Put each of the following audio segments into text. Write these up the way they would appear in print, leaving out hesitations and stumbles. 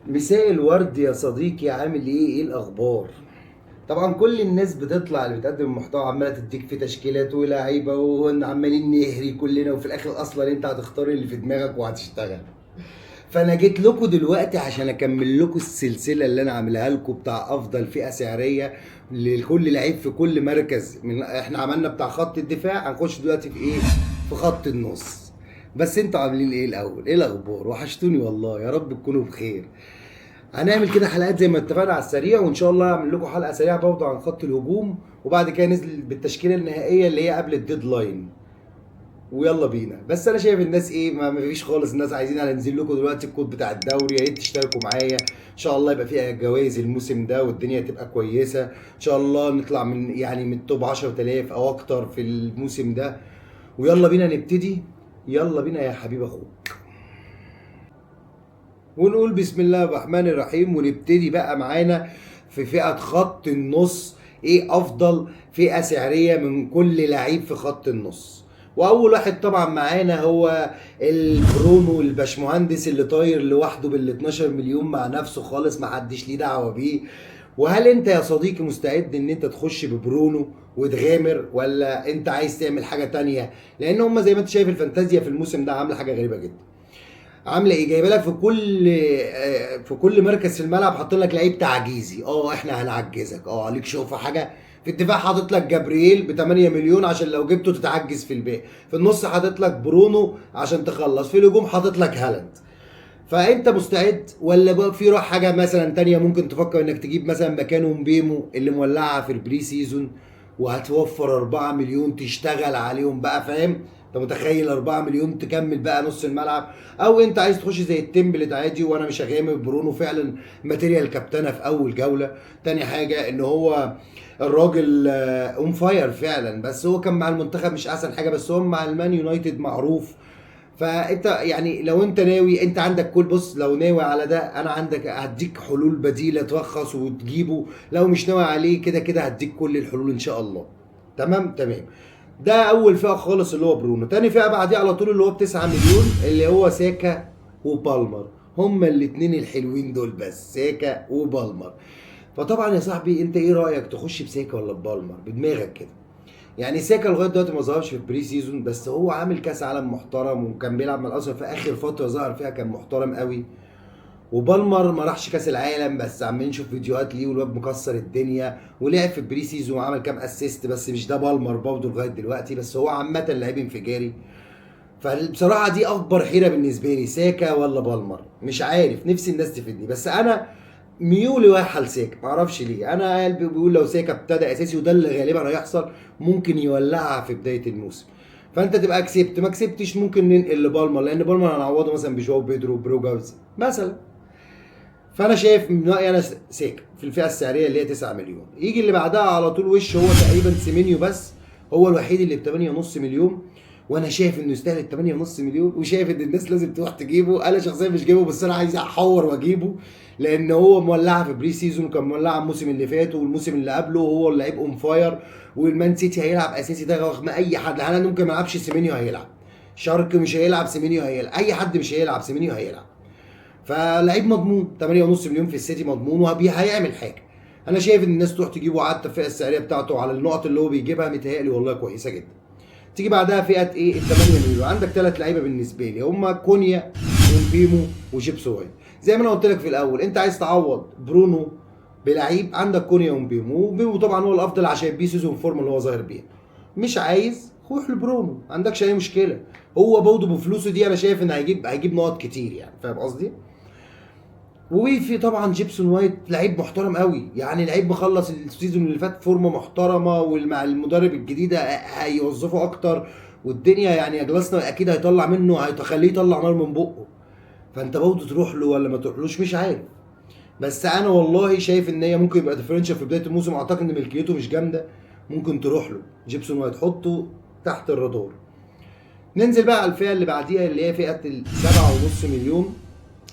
مساء الورد يا صديقي، عامل ايه الاخبار؟ طبعا كل الناس بتطلع اللي بتقدم محتوى عماله تديك في تشكيلات ولاعيبه وعمالين نهري كلنا، وفي الاخر اصلا انت هتختار اللي في دماغك وهتشتغل. فانا جيت لكم دلوقتي عشان اكمل لكم السلسله اللي انا عاملها لكم بتاع افضل فئه سعريه لكل لعيب في كل مركز. من احنا عملنا بتاع خط الدفاع، هنخش دلوقتي في ايه؟ في خط النص. بس انتوا عاملين ايه الاول؟ ايه الاخبار؟ وحشتوني والله، يا رب تكونوا بخير. هنعمل كده حلقات زي ما اتفقنا على السريع، وان شاء الله هعمل لكم حلقه سريعه برضه عن خط الهجوم، وبعد كده نزل بالتشكيله النهائيه اللي هي قبل الديدلاين. ويلا بينا. بس انا شايف الناس ايه، ما فيش خالص. الناس عايزين انزل لكم دلوقتي الكود بتاع الدوري، يا ريت تشتركوا معايا. ان شاء الله يبقى فيها جوائز الموسم ده والدنيا تبقى كويسه. ان شاء الله نطلع من التوب 10000 او اكتر في الموسم ده. ويلا بينا نبتدي. يلا بينا يا حبيب اخوك، ونقول بسم الله الرحمن الرحيم ونبتدي بقى معانا في فئة خط النص. ايه افضل فئة سعرية من كل لعيب في خط النص؟ واول واحد طبعا معانا هو البرونو الباشمهندس اللي طاير لوحده بال 12 مليون مع نفسه خالص، ما حدش ليه دعوة بيه. وهل انت يا صديقي مستعد ان انت تخش ببرونو وتغامر، ولا انت عايز تعمل حاجة تانية؟ لان هم زي ما انت شايف الفانتازيا في الموسم ده عاملة حاجة غريبة جدا. عامله ايه؟ جايبه لك في كل مركز في الملعب حاطين لك لعيب تعجيزي. احنا هنعجزك. عليك شوفه حاجه. في الدفاع حاطط لك جابرييل ب 8 مليون عشان لو جبته تتعجز في الباقي. في النص حاطط لك برونو عشان تخلص. في الهجوم حاطط لك هالاند. فانت مستعد، ولا بقى في روح حاجه مثلا تانية ممكن تفكر انك تجيب مثلا مكانه مبيمو اللي مولعها في البري سيزون، وهتوفر 4 مليون تشتغل عليهم بقى، فاهم؟ انت متخيل 4 مليون تكمل بقى نص الملعب؟ او انت عايز تخش زي التمبلت عادي، وانا مش هغامر. برونو فعلا ماتيريال كابتنه في اول جوله. تاني حاجه ان هو الراجل اون فاير فعلا، بس هو كان مع المنتخب مش احسن حاجه، بس هو مع المان يونايتد معروف. فانت يعني لو انت ناوي، انت عندك كل، بص، لو ناوي على ده انا عندك هديك حلول بديله ترخص وتجيبه. لو مش ناوي عليه كده كده هديك كل الحلول ان شاء الله. تمام تمام. ده اول فئه خالص اللي هو برونو. تاني فئه بعديه على طول اللي هو ب 9 مليون اللي هو ساكا وبالمر. هما الاتنين الحلوين دول، بس ساكا وبالمر. فطبعا يا صاحبي، انت ايه رايك تخش بساكا ولا ببالمر بدماغك كده؟ يعني ساكا لغايه دلوقتي ما ظهرش في البري سيزون، بس هو عامل كاس عالم محترم وكان بيلعب مع الارسنال في اخر فتره ظهر فيها كان محترم قوي. وبالمر ما راحش كاس العالم، بس عمالين نشوف فيديوهات ليه والواد مكسر الدنيا، ولعب في البري سيزون وعمل كام اسيست، بس مش ده بالمر برضه لغايه دلوقتي، بس هو عامه لعيب انفجاري. فبصراحه دي اكبر حيره بالنسبه لي، ساكا ولا بالمر؟ مش عارف، نفسي الناس تفيدني. بس انا ميولي رايحه لساكا، معرفش ليه. انا قلبي بيقول لو ساكا ابتدى اساسي، وده اللي غالبا هيحصل، ممكن يولعها في بدايه الموسم. فانت تبقى كسبت، ما كسبتش ممكن ننقل لبالمر، لان بالمر هنعوضه مثلا بجواو بيدرو بروجرز مثلا. فانا شايف من رايي انا ساكا في الفئه السعريه اللي هي 9 مليون. يجي اللي بعدها على طول وش هو تقريبا سيمينيو، بس هو الوحيد اللي ب 8.5 مليون. وانا شايف انه يستاهل ال 8.5 مليون، وشايف ان الناس لازم تروح تجيبه. انا شخصيا مش جايبه، بس انا عايز احور واجيبه، لان هو مولعها في بري سيزون، وكان مولعها الموسم اللي فات والموسم اللي قبله، وهو اللعيب اون فاير. والمان سيتي هيلعب اساسي ده رغم اي حد. هالاند ممكن ما يلعبش، سيمينيو هيلعب. شارك مش هيلعب، سيمينيو هيلعب. اي حد مش هيلعب، سيمينيو هيلعب. فلعيب مضمون. 8.5 مليون في السيتي مضمون، وهيعمل حاجه. انا شايف ان الناس تروح تجيبه عدى الفئه السعريه بتاعته على النقط اللي هو بيجيبها، متهيألي والله كويسه جدا. تيجي بعدها فئه ايه؟ ال 8 مليون. عندك ثلاث لعيبه بالنسبه لي هم كونيا ومبيمو وجيبس وايت. زي ما انا قلت لك في الاول، انت عايز تعوض برونو بلعيب، عندك كونيا ومبيمو. ومبيمو طبعا هو الافضل عشان بيه سيزون فورم اللي هو ظاهر بيها. مش عايز، روح لبرونو، ما عندكش اي مشكله. هو برضه بفلوسه دي انا شايف ان هيجيب نقط كتير، يعني فاهم قصدي؟ وفي طبعا جيبسون وايت، لعيب محترم قوي، يعني لعيب مخلص السيزون اللي فات فورمه محترمه، ومع المدرب الجديد هيوظفه اكتر. والدنيا يعني يا جلاسنا اكيد هيطلع منه، هيخليه يطلع نار من بقه. فانت برضه تروح له ولا ما تروحلوش؟ مش عارف. بس انا والله شايف ان هي ممكن يبقى ديفرنشال في بدايه الموسم. اعتقد ان ملكيته مش جامده. ممكن تروح له جيبسون وايت، حطه تحت الرادار. ننزل بقى على الفئه اللي بعديها اللي هي فئه ال 7.5 مليون.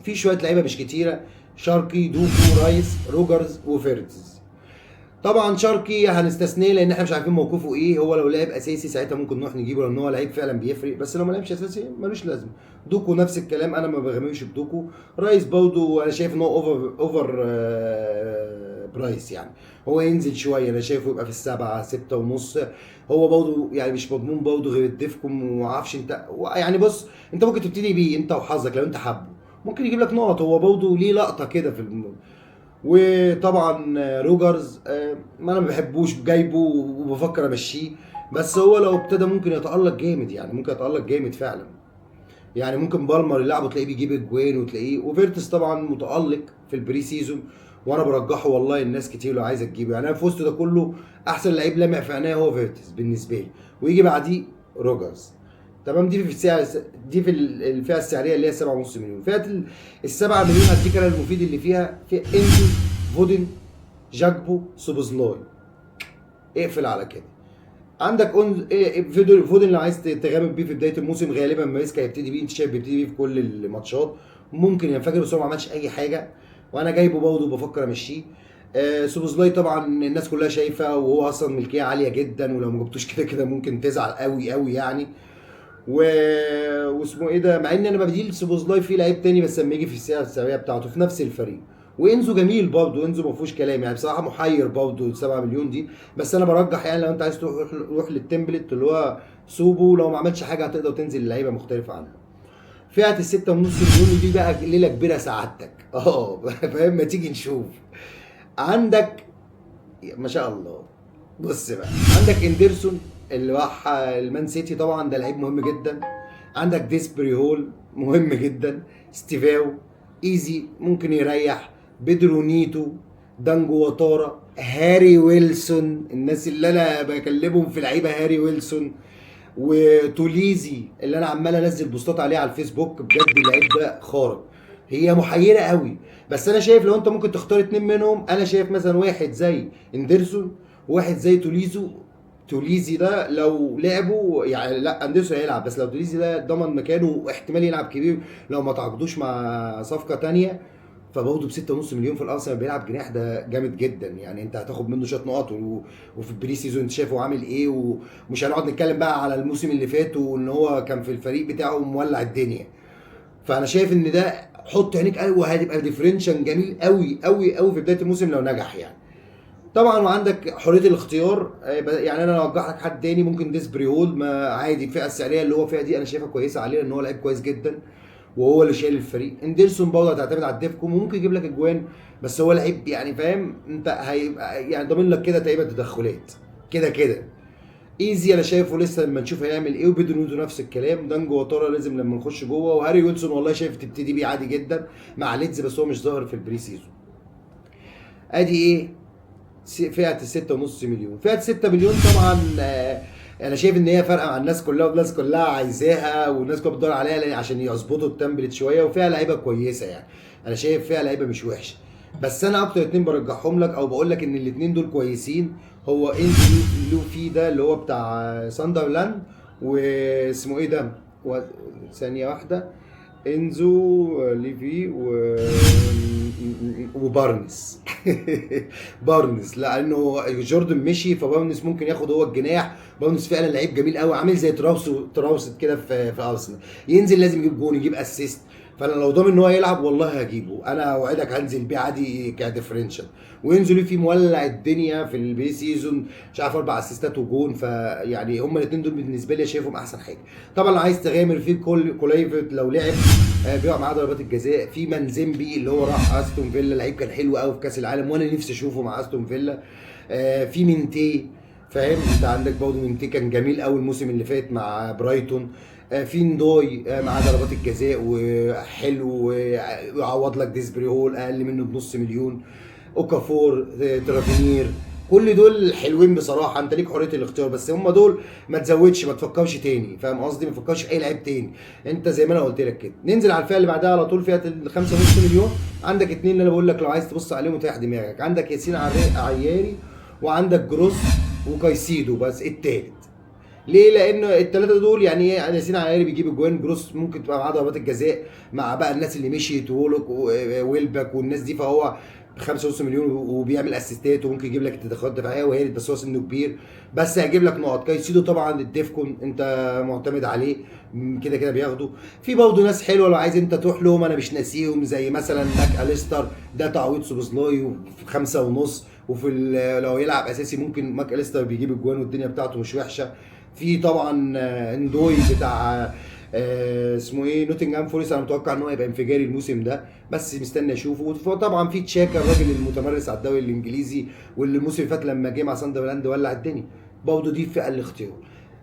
في شويه لعيبه مش كتيره: شاركي، دوكو، رايس، روجرز، وفيرتز. طبعا شرقي هنستثنيه لان احنا مش عارفين موقفه ايه. هو لو لعب اساسي ساعتها ممكن نروح نجيبه لان هو لعيب فعلا بيفرق، بس لو ما لعبش اساسي ملوش لازمه. دوكو نفس الكلام، انا ما بغامرش بدوكو. رايس برضه انا شايف ان هو اوفر برايس يعني. هو ينزل شويه، انا شايفه يبقى في السبعه 6.5. هو برضه يعني مش مضمون برضه غير الدفكم، وما اعرفش انت يعني. بص انت ممكن تبتدي بيه انت وحظك لو انت حابه، ممكن يجيب لك نقط. هو برضه ليه لقطه كده في وطبعا روجرز ما انا ما بحبوش جايبه وبفكر امشيه، بس هو لو ابتدى ممكن يتألق جامد يعني، ممكن يتألق جامد فعلا يعني. ممكن بالمر يلعبه تلاقيه بيجيب اجوان وتلاقيه. وفيرتس طبعا متألق في البري سيزون وانا برجحه والله. الناس كتير لو عايزه تجيبه يعني، انا في وسط ده كله احسن لعيب لامع في عينيا هو فيرتس بالنسبه لي، ويجي بعديه روجرز. تمام. دي في السعر، دي في الفئه السعريه اللي هي 7.5 مليون. فئه ال 7 مليون هديك انا المفيد اللي فيها في انزو، فودن، جاكبو، سوبوزلاي. اقفل على كده. عندك فودن لو عايز تغامر بيه في بدايه الموسم غالبا ماريسكا هيبتدي بيه، انت شايف بيبتدي بيه في كل الماتشات، ممكن ينفجر بس هو ما عملش اي حاجه، وانا جايبه برضه بفكر امشيه. سوبوزلاي طبعا الناس كلها شايفه، وهو اصلا ملكيه عاليه جدا، ولو ما جبتوش كده كده ممكن تزعل قوي قوي يعني. و... واسمه ايه ده، مع ان انا ببديل سوبوزلاي في لعيب تاني بس لما يجي في السعر السعريه بتاعته في نفس الفريق. وانزو جميل برضه، انزو ما فيهوش كلام يعني بصراحه، محير برضه 7 مليون دي. بس انا برجح يعني لو انت عايز تروح للتمبلت اللي هو سوبو، لو ما عملش حاجه هتقدر تنزل للعيبه مختلفه عنها. فئه ال 6.5 مليون دي بقى ليله كبيره سعادتك فاهم. ما تيجي نشوف. عندك ما شاء الله. بص بقى، عندك اندرسون اللي راح المان سيتي، طبعا ده لعيب مهم جدا. عندك ديسبري هول مهم جدا. ستيفاو ايزي ممكن يريح. بيدرو نيتو، دانجو وطارا، هاري ويلسون، الناس اللي انا بكلمهم في لعيبه، هاري ويلسون وتوليزي اللي انا عمال انزل بوستات عليه على الفيسبوك. بجد اللعيب ده خارق. هي محيره قوي، بس انا شايف لو انت ممكن تختار اتنين منهم، انا شايف مثلا واحد زي اندرسون وواحد زي توليزي ده لو لعبوا يعني، لا اندرسون هيلعب، بس لو توليزي ده ضمن مكانه واحتمال يلعب كبير لو ما تعاقدوش مع صفقه تانية. فبرضه ب 6.5 مليون في الارسنال بيلعب جناح، ده جامد جدا يعني. انت هتاخد منه شويه نقط وفي البري سيزون انت شايفه عامل ايه. ومش هنقعد نتكلم بقى على الموسم اللي فات وان هو كان في الفريق بتاعه مولع الدنيا. فانا شايف ان ده حط عينيك قوي، وهتبقى ديفرنشن جميل قوي قوي قوي في بدايه الموسم لو نجح يعني. طبعا وعندك حريه الاختيار يعني. انا لو ارجح لك حد تاني ممكن ديسبري هول، ما عادي الفئه السعريه اللي هو فيها دي انا شايفها كويسه عليه لان هو لعيب كويس جدا وهو اللي شايل الفريق. اندرسون برضه هتعتمد على الديفكم وممكن يجيب لك اجوان، بس هو لعيب يعني فاهم انت، هيبقى يعني ضامن لك كده تقريبا تدخلات كده كده. ايزي انا شايفه لسه لما نشوف هيعمل ايه. وبيدرو نيتو نفس الكلام. دانجو وطارا لازم لما نخش جوه. وهاري ويلسون والله شايف تبتدي بيه عادي جدا مع ليدز، بس هو مش ظاهر في البري سيزون. ادي ايه فئه ال 6.5 مليون. فئه 6 مليون طبعا انا شايف ان هي فارقه مع الناس كلها، والناس كلها عايزاها والناس كلها بتدور عليها عشان يظبطوا التمبلت شويه، وفيها لعيبه كويسه يعني. انا شايف فيها لعيبه مش وحشه، بس انا اكتر اتنين برجحهم لك او بقول لك ان الاتنين دول كويسين. هو انزو لوفي ده اللي هو بتاع ساندرلاند، واسمه ايه ده ثانيه واحده، انزو ليفي وبارنس بارنس، لانه جوردن مشي فبارنس ممكن ياخد هو الجناح. بارنس فعلا لعيب جميل قوي، عامل زي تراوست كده في ارسنال، ينزل لازم يجيب جون يجيب اسيست. فانا لو ضامن ان هو يلعب والله هجيبه، انا اوعدك هنزل بيه عادي كديفرنشال. وينزل فيه مولع الدنيا في البي سيزون، مش عارف 4 اسيستات وجون. فيعني هما الاثنين دول بالنسبه لي شايفهم احسن حاجه. طبعا لو عايز تغامر فيه كولايفرت لو لعب بيقع معاه ضربات الجزاء. في مانزيمبي اللي هو راح استون فيلا، لعيب كان حلو قوي في كاس العالم وانا نفسي اشوفه مع استون فيلا. في مينتي فاهم انت، عندك برضه مينتي كان جميل قوي الموسم اللي فات مع برايتون. في ندوي مع ضربات الجزاء وحلو، ويعوض لك ديسبري هول اقل منه بنص مليون. اوكافور، ترافينير، كل دول حلوين بصراحه. انت ليك حريه الاختيار، بس هم دول ما تزودش، ما تفكرش تاني، فاهم قصدي؟ ما تفكرش في اي لعيب تاني. انت زي ما انا قلت لك كده. ننزل على الفئه اللي بعدها على طول، فئه ال 5.5 مليون. عندك اتنين اللي انا بقول لك لو عايز تبص عليهم وتريح دماغك. عندك ياسين عياري، وعندك جروس وكايسيدو بس التالت. ليه؟ لان الثلاثه دول يعني ايه، ياسين علي بيجيب اجوان، جروس ممكن تبقى معاه ضربات الجزاء مع بقى الناس اللي مشيت، وولوك وويلباك والناس دي، فهو ب 5.5 مليون وبيعمل اسيستات، وممكن يجيب لك التدخلات الدفاعيه وهي بس هو سنه كبير، بس هيجيب لك نقط. كايسيدو طبعا الديفكون انت معتمد عليه، كده كده بياخده. في برضه ناس حلوه لو عايز انت تروح لهم، انا مش ناسيهم، زي مثلا ماك اليستر، ده تعويض سوبوسلاي في 5.5، وفي لو يلعب اساسي ممكن ماك اليستر بيجيب الجوان والدنيا بتاعته مش وحشه. في طبعا اندوي بتاع اسمه ايه، نوتنجهام فورست، انا متوقع ان هو يبقى انفجاري الموسم ده، بس مستني اشوفه. وطبعا في تشاكا الراجل المتمرس على الدوري الانجليزي، واللي الموسم اللي فات لما جه مع ساندرلاند ولع الدنيا، برضه دي فئه الاختيار.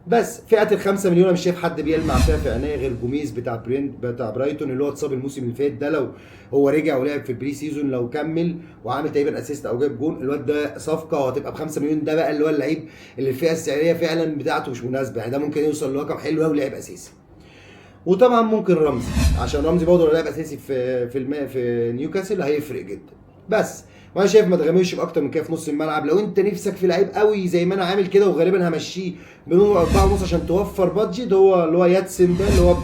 بس فئه ال5 مليون انا مش شايف حد بيلمع فيها في عينيا غير جوميز بتاع برايتون، اللي هو اتصاب الموسم اللي فات ده. لو هو رجع ولعب في البري سيزون، لو كمل وعامل تقريبا اسيست او جاب جون، الواد ده صفقه وهتبقى ب5 مليون. ده بقى اللي هو اللعيب اللي الفئه السعريه فعلا بتاعته مش مناسبه، يعني ده ممكن يوصل لرقم حلو قوي لعيب اساسي. وطبعا ممكن رمزي، عشان رمزي برضه لو لعب اساسي في نيوكاسل هيفرق جدا. بس وانا شايف ما تغامرش باكتر من كده في نص الملعب. لو انت نفسك في لعيب قوي زي ما انا عامل كده، وغالبا همشيه بنور 4.5 عشان توفر بادجت، هو اللي هو ياتسن ده، اللي هو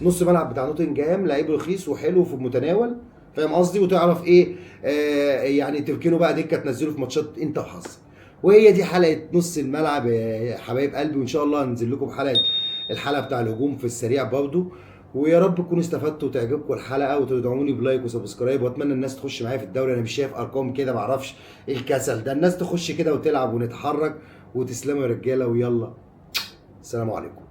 نص ملعب بتاع نوتنجهام، لعيب رخيص وحلو في المتناول، فاهم قصدي؟ وتعرف ايه يعني تركنه بقى دكه، تنزله في ماتشات انت وحظك. وهي دي حلقه نص الملعب يا حبايب قلبي، وان شاء الله هنزل لكم بحلقه الحلقه بتاع الهجوم في السريع برضه. ويا رب تكونوا استفدتوا وتعجبكم الحلقه، وتدعموني بلايك وسبسكرايب، واتمنى الناس تخش معايا في الدوري. انا مش شايف ارقام كده، معرفش ايه الكسل ده، الناس تخش كده وتلعب ونتحرك. وتسلموا يا رجاله، ويلا السلام عليكم.